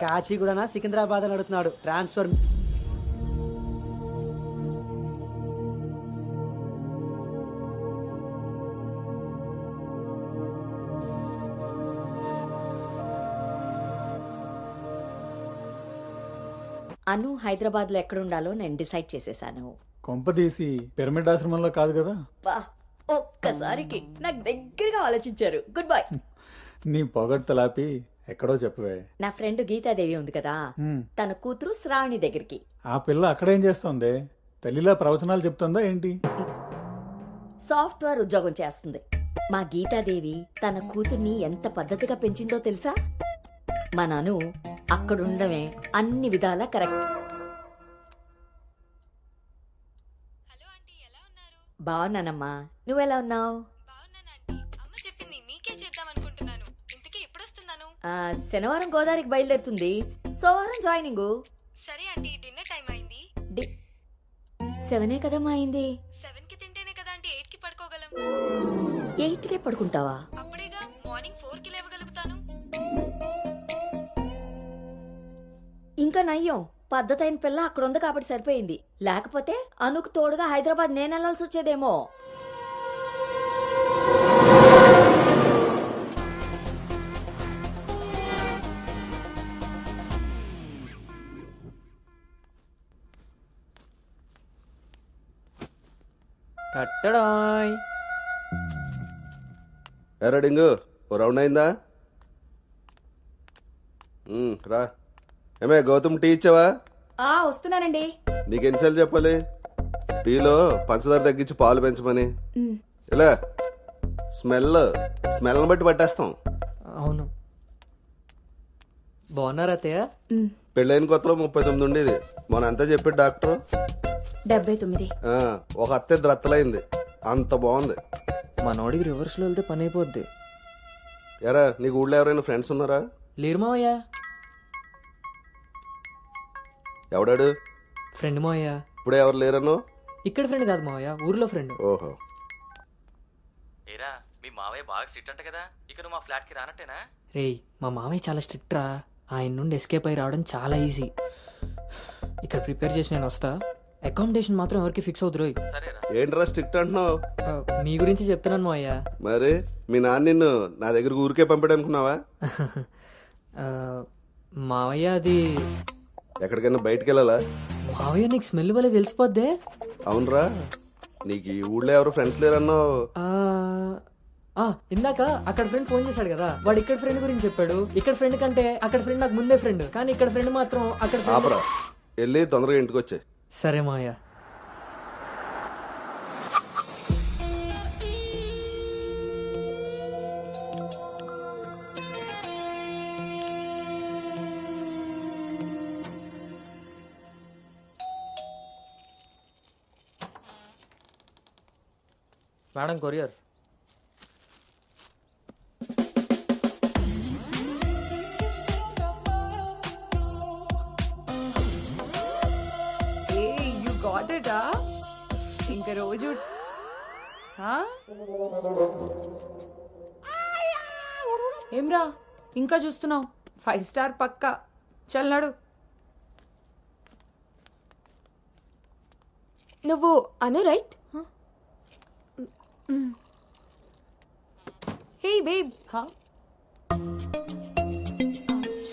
కాచిగూడ సికింద్రాబాద్ అని అడుగుతున్నాడు ట్రాన్స్ఫర్. అను హైదరాబాద్ లో ఎక్కడుండాలో నేను డిసైడ్ చేసేసాను. కొంపదీసి పిరమిడ్ ఆశ్రమంలో కాదు కదా? వా, ఒక్కసారికి నాకు దగ్గరగా ఆలోచించారు. Good bye. నీ పొగడ్తలాపి ఎక్కడో చెప్పవే. నా ఫ్రెండ్ గీతాదేవి ఉంది కదా, తన కూతురు శ్రావణి దగ్గరికి. ఆ పిల్ల అక్కడేం చేస్తోంది? తల్లిలా ప్రవచనాలు చెప్తుందా ఏంటి? సాఫ్ట్వేర్ ఉద్యోగం చేస్తుంది. మా గీతాదేవి తన కూతుర్ని ఎంత పద్ధతిగా పెంచిందో తెలుసా? మా నాను అక్కడుండమే అన్ని విధాలా కరెక్ట్. బాగున్నానమ్మా, నువ్వెలా ఉన్నావు? శనివారం గోదావరికి బయలుదేరుతుంది, సోమవారం జాయినింగ్. సరే ఆంటీ, డిన్నర్ టైం అయింది. 7 కదమ్మా అయింది. 7 కి తింటేనే కదా ఆంటీ 8 కి పడుకోగలం. 8కే పడుకుంటావా? అప్పుడేగా మార్నింగ్ 4 కి లేవగలుగుతాను. ఇంకా నయ్యం, పద్ధతైన పిల్ల అక్కడ ఉంది కాబట్టి సరిపోయింది. లేకపోతే అనుకు తోడుగా హైదరాబాద్ నేను వెళ్లాల్సి వచ్చేదేమో. ఎరా డింగు, ఓ రౌండ్ అయిందా? రా. ఏమే గౌతమ్, టీ ఇచ్చావా? వస్తున్నానండి. నీకెన్నిసార్లు చెప్పాలి టీలో పంచదార తగ్గించి పాలు పెంచమని? ఇలా స్మెల్ని బట్టి పట్టేస్తాం. అవును. బాగున్నారా అత్తయ్య? పెళ్ళైన కొత్తలో 39 ఉండేది, మొన్న అంతా చెప్పాడు డాక్టర్. 79. ఒక అత్తే రత్తలైంది, అంత బాగుంది. మనోడికి రివర్స్ లో వెళ్తే పని అయిపోద్ది. ఎరా, నీకు ఊళ్ళో ఎవరైనా ఫ్రెండ్స్ ఉన్నారా? లేరు మావయ్య. ఎవడాడు? ఫ్రెండ్ మావయ్య. ఇప్పుడే ఎవరు లేరను? ఇక్కడ ఫ్రెండ్ కాదు మావయ్య, ఊర్లో ఫ్రెండ్. ఓహో. ఏరా, మీ మావయ్య బాగా స్ట్రిక్ట్ అంట కదా, ఇక నువ్వు మా ఫ్లాట్ కి రానట్టేనా? రేయ్, మా మావయ్య చాలా స్ట్రిక్ట్ రా. ఆయన నుండి ఎస్కేప్ అయి రావడం చాలా ఈజీ. ఇక్కడ ప్రిపేర్ చేసి నేను వస్తా. అకామిడేషన్ మాత్రం ఎవరికి ఫిక్స్ అవుతురోయ్. సరేరా. ఏంట్రా స్ట్రిక్ట్ అంటున్నావు? మీ గురించి చెప్తున్నాను మావయ్య. మరి మీ నాన్న నిన్ను నా దగ్గర ఊరికే పంపాడు అనుకున్నావా? మావయ్య అది ఎక్కడికైనా బయటకు వెళ్ళాలా? మావయ్య నీకు స్మెల్ వల్లే తెలిసిపోద్దే. అవునరా, నీకు ఈ ఊళ్ళో ఎవరు ఫ్రెండ్స్ లేరన్నావు. ఇందాక అక్కడ ఫ్రెండ్ ఫోన్ చేశాడు కదా, వాడు ఇక్కడ ఫ్రెండ్ గురించి చెప్పాడు. ఇక్కడ ఫ్రెండ్ కంటే అక్కడ ఫ్రెండ్ నాకు ముందే ఫ్రెండ్, కానీ ఇక్కడ ఫ్రెండ్ మాత్రం అక్కడ friend. ఆపరా, వెళ్ళి తొందరగా ఇంటికి వచ్చాయి. సరే మావయ్య. Madam, courier. ఇంకా రోజు ఏమ్రా ఇంకా చూస్తున్నావు? 5 స్టార్ పక్కా. చల్నాడు. నువ్వు Anu right? Hey babe.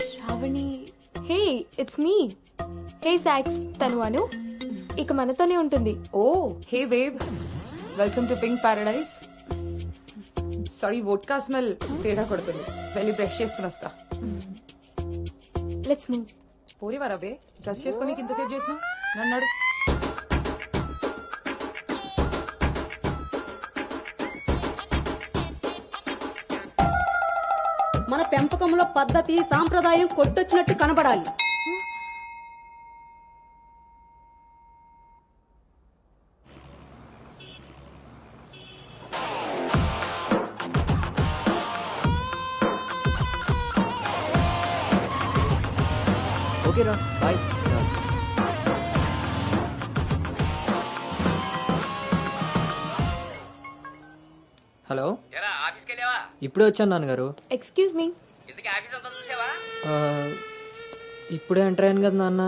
Shravani. Hey, it's me. Hey సాక్స్, తను అను. ఇక మనతోనే ఉంటుంది. Oh hey babe, welcome to pink paradise. Sorry, vodka smell తేడా కొడుతుంది. వెళ్ళి బ్రష్ చేసుకుని వస్తా. Let's move. పోరివారా బే, డ్రెస్ చేసుకొని ఇంతసేపు చేసినావు? నన్నాడు. మన పెంపకంలో పద్ధతి సాంప్రదాయం కొట్టొచ్చినట్టు కనబడాలి. ఓకేరా, బాయ్. హలో, ఎరా, ఆఫీస్కి వెళ్ళావా? ఇప్పుడే వచ్చాను నాన్నగారు. Excuse me. ఇంతకీ ఆఫీస్ అంతా చూసావా? ఇప్పుడే ఎంటర్ అయ్యాను కదా నాన్న,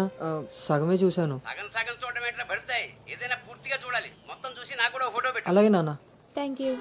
సగమే చూశాను. సగం సగం చూడడం ఎట్లా పడతాయి, ఏదైనా పూర్తిగా చూడాలి. మొత్తం చూసి నాకు కూడా ఫోటో పెట్టు. అలాగే నాన్న. Thank you.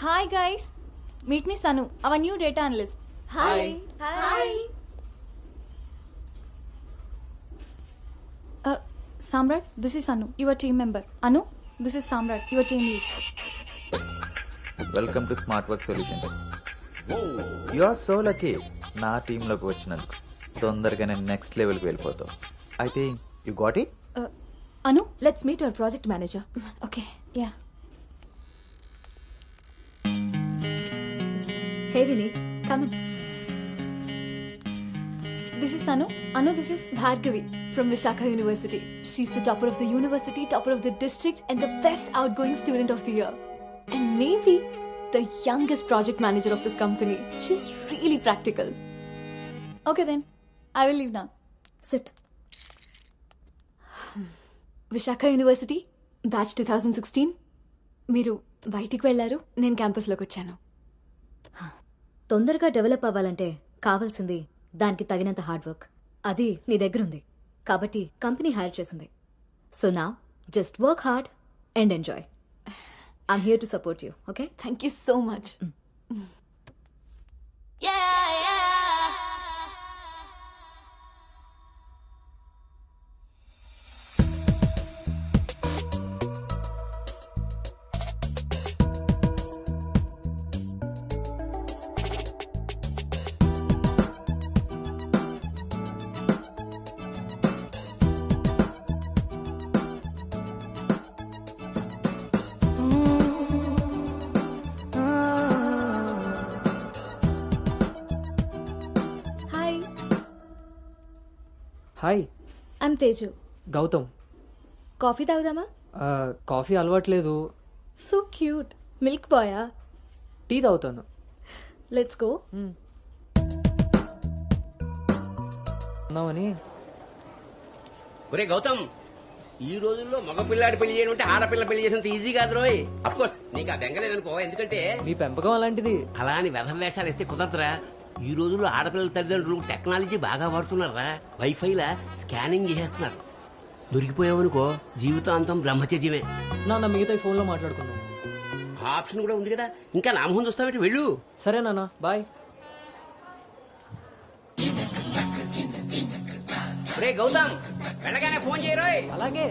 Hi guys, meet me Sanu, our new data analyst. Hi. Hi. Samrat, this is Anu, your team member. Anu, this is Samrat, your team lead. Welcome to smart work solutions. You are so lucky నా టీంలోకి వచ్చినందుకు. తొందరగానే next లెవెల్కి వెళ్ళిపోతావు. I think you got it. Anu, let's meet our project manager. okay, yeah. Hey Vini, come in. This is Anu. Anu, this is Bhargavi from Vishakha University. She's the topper of the university, topper of the district, and the best outgoing student of the year. And maybe the youngest project manager of this company. She's really practical. okay then. I will leave now. SIT. Visakha university batch 2016. మీరు బయటికి వెళ్ళారు, నేను క్యాంపస్లోకి వచ్చాను. తొందరగా develop అవ్వాలంటే కావాల్సింది దానికి తగినంత హార్డ్ వర్క్. అది నీ దగ్గర ఉంది కాబట్టి కంపెనీ హైర్ చేసింది. సో నా just work hard and enjoy. I'm here to support you. Okay, thank you so much. Hi, hi, I'm Teju. Gautam. Coffee తాగుదామా? కాఫీ అలవాట్లేదు, సో క్యూట్. మిల్క్ బాయా? టీ తాగుతాను. Let's go. ఉన్నామని. ఒరే గౌతమ్, ఈ రోజుల్లో మగ పిల్లాడి పెళ్లి చేయడం అంటే ఆడపిల్ల పెళ్లి చేసినంత ఈజీ కాదు రోయ్. అఫ్ కోర్స్ నీకు ఆ బెంగలేదనుకో, ఎందుకంటే మీ పెంపకం అలాంటిది. అలా అని వ్యధం వేషాలు వేస్తే కుదరదురా. ఈ రోజుల్లో ఆడపిల్లల తల్లిదండ్రులు టెక్నాలజీ బాగా వాడుతున్నారా. వైఫైలా స్కానింగ్ చేసేస్తున్నారు. దొరికిపోయావనుకో జీవితాంతం బ్రహ్మచర్యమే. నాన్న మిగతా ఫోన్లో మాట్లాడుకుందాం. ఆ ఆప్షన్ కూడా ఉంది కదా, ఇంకా నా మొహం చూస్తావేంటి, వెళ్ళు. సరే నాన్న, బాయ్. రే గౌతమ్, వెళ్ళగానే ఫోన్ చేయరోయ్. అలాగే.